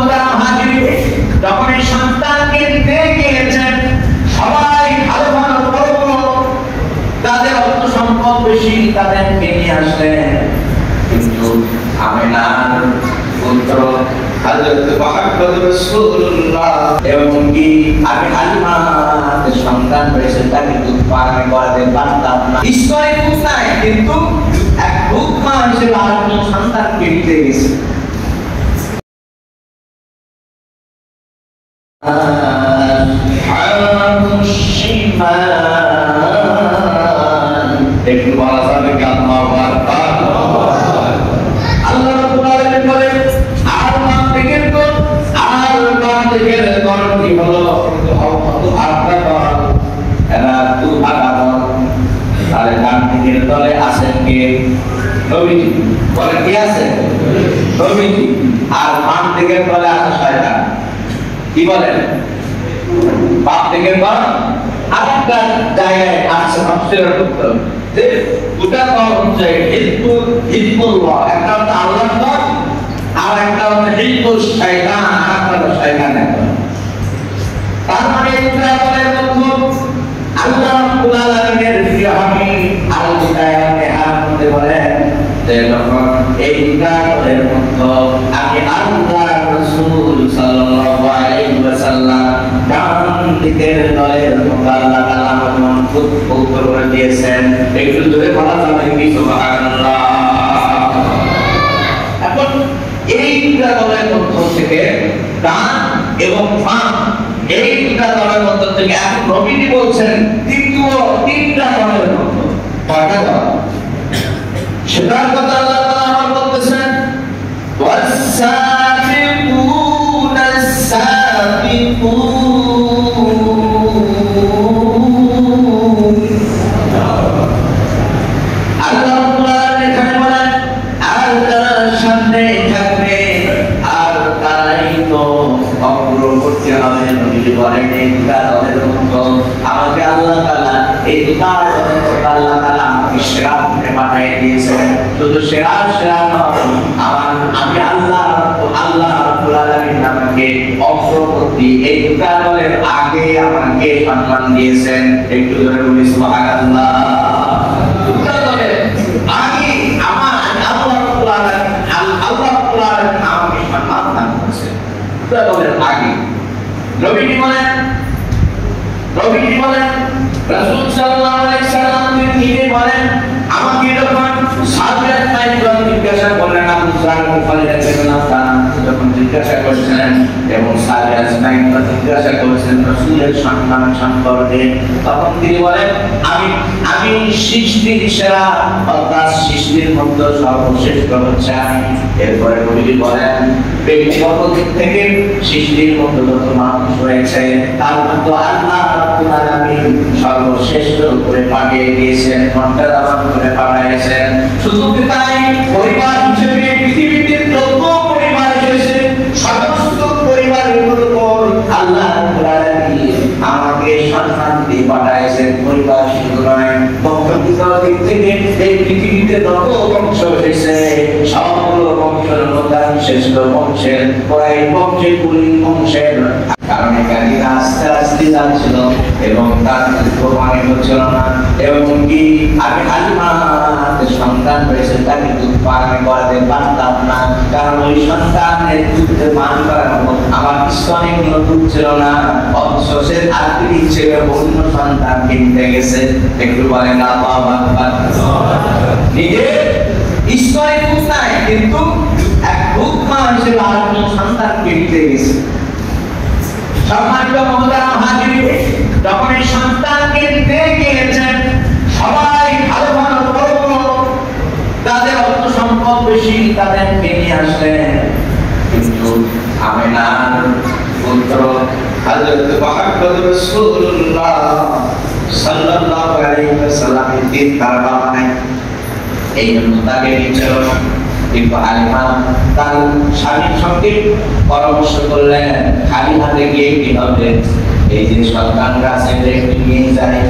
মোহতারাম হাজির, যখন এই সন্তানকে দিতে গিয়েছেন সবাই ভালো ভালো বড় তাদের অর্থ সম্পদ বেশি তাদেরকে নিয়ে আসলেন, কিন্তু আমিনার পুত্র হযরত মুহাম্মদ রাসূলুল্লাহ এমনকি আমি হালিমার সন্তান হয়েছে তাকে দুধ পান করাতে পারতাম না। ঈশ্বরের দুধ নাই, কিন্তু এক দুধ মা হিসেবে আরেকজন সন্তানকে দিতে গেছে। একটু বলা যাবে কি আল্লাহু আকবার। আল্লাহ রাব্বুল আলামিন বলেন আর মান থেকে তো আর মান থেকে করণী হলো কত আত্মা কর এরা তু আগানো আর মান থেকে তলে আছেন কে? নবীজি। বলে কি আছে? নবীজি। আর মান থেকে তলে আছে শয়তান। কি বলেন? বাপ থেকে পর আরেকটা জায়গায় আছে তফসিরের উত্তর যে দুটা পর হচ্ছে হিজবুল্লাহ, একটা হচ্ছে আল্লাহর পর আর একটা হচ্ছে হিজবুল শয়তান, আরেকটা হচ্ছে শয়তানের পর। তার মানে এই দুটা পরের মধ্যে আল্লাহ রাব্বুল আলামিনের প্রিয় হাবিব আল বিদায়াতে মধ্যে বলেন যে যখন এই দুটা পরের মধ্যে আমি আল্লাহর রাসূল সাল্লাল্লাহু আলাইহি ওয়াসাল্লাম ডান দিকের দলের আল্লাহ তাআলা মন খুব উপর করে দিয়েছেন। একটু জোরে বলা যাবে কি সুবহানাল্লাহ। এখন এই দুটা দলের মধ্য থেকে ডান এবং বাম এই দুটা দলের মধ্য থেকে এখন নবীজি বলছেন তৃতীয় তিনটা দলের মধ্য কয়টা দল সেটার কথা আল্লাহ তাআলা বলতেছেন ওয়াস-সাবিকুনা আস-সাবিকুন। আল্লাহ তাআলা এখানে বলেন আর তারা সামনে থাকবে আর তারাই তো অগ্রবর্তী হবে। নবীজি বলেন এই দুটা দলের মধ্যে আমাকে আল্লাহ তাআলা এই দুটা দলের মধ্যে আল্লাহ তাআলা আমাকে সেরা বানিয়ে দিয়েছেন। শুধু সেরা নয়, আমি আল্লাহ রাব্বুল আলামিন আমাকে অগ্রবর্তী এই দুটা দলের আগে আমাকে সম্মান দিয়েছেন। একটু জোরে বলি সুবহানাল্লাহ। দুটা দলের আগে আমার আল্লাহ রাব্বুল আলামিন আমাকে সম্মান দান করেছেন। দুটা দলের আগে নবীজি বলেন রাসূল সাল্লাল্লাহু আলাইহি সাল্লাম তিনি বলেন আমাকে যখন সাহাবায়ে কেরাম জিজ্ঞাসা করলেন আবু জাহল যখন জিজ্ঞাসা করেছিলেন এবং সাহাবায়ে কেরাম জিজ্ঞাসা করেছেন রাসূলের সম্মান সম্পর্কে, তখন তিনি বলেন আমি সৃষ্টির সেরা অর্থাৎ সৃষ্টির মধ্যে সর্বশ্রেষ্ঠ হচ্ছে আমি। এরপরে নবীজি বলেন ব্যক্তিগত দিক থেকে সৃষ্টির মধ্যে যত মানুষ রয়েছে তার মধ্যে আল্লাহ রাব্বুল আলামিন সর্বশ্রেষ্ঠ করে পাঠিয়ে দিয়েছেন, মর্যাদাবান করে পাঠিয়েছেন। শুধু তাই পরিবার হিসেবে পৃথিবীতে যত পরিবার এসেছে সমস্ত পরিবারের উপর আল্লাহ রাব্বুল আলামিন আমাকে সম্মান দিয়ে পাঠিয়েছেন। পরিবার শুধু নয়, বংশগত দিক থেকে এই পৃথিবীতে যত বংশ এসেছে সবগুলো বংশের মধ্যে শ্রেষ্ঠ বংশের প্রায় বংশের কুলি বংশের কারণ এখানে আস্তে আস্তে যাচ্ছিল এবং তার প্রমাণে হচ্ছিল না। এমনকি আমি হালিমার সন্তান হয়েছে তাকে দুধ পান করাতে পারতাম না, কারণ ওই সন্তানের দুধে পান করানো আমার স্তনে কোনো দুধ ছিল না। অবশেষের আত্মীয় হিসেবে অন্য সন্তান কিনতে গেছে। একটু বলেন আল্লাহু আকবার। নিজের স্তনে দুধ নাই, কিন্তু এক দুধ মা হিসেবে আরেকজন সন্তান কিনতে গেছে। সম্মানিত মোহতারাম হাজির, যখন এই সন্তানকে দিতে গিয়েছেন সবাই ভালো ভালো বড় তাদের অর্থ সম্পদ বেশি তাদেরকে নিয়ে আসলেন, কিন্তু আমিনার পুত্র হযরত মুহাম্মদ রাসূলুল্লাহ সাল্লাল্লাহু আলাইহি ওয়াসাল্লামের দিন তার বাবা নাই, এই জন্য তাকে নিচ্ছিল না। কিন্তু হালিমা তার স্বামীর সঙ্গে পরামর্শ করলেন খালি হাতে গিয়ে কি হবে, এই যে সন্তান গাছে একটু নিয়ে যায়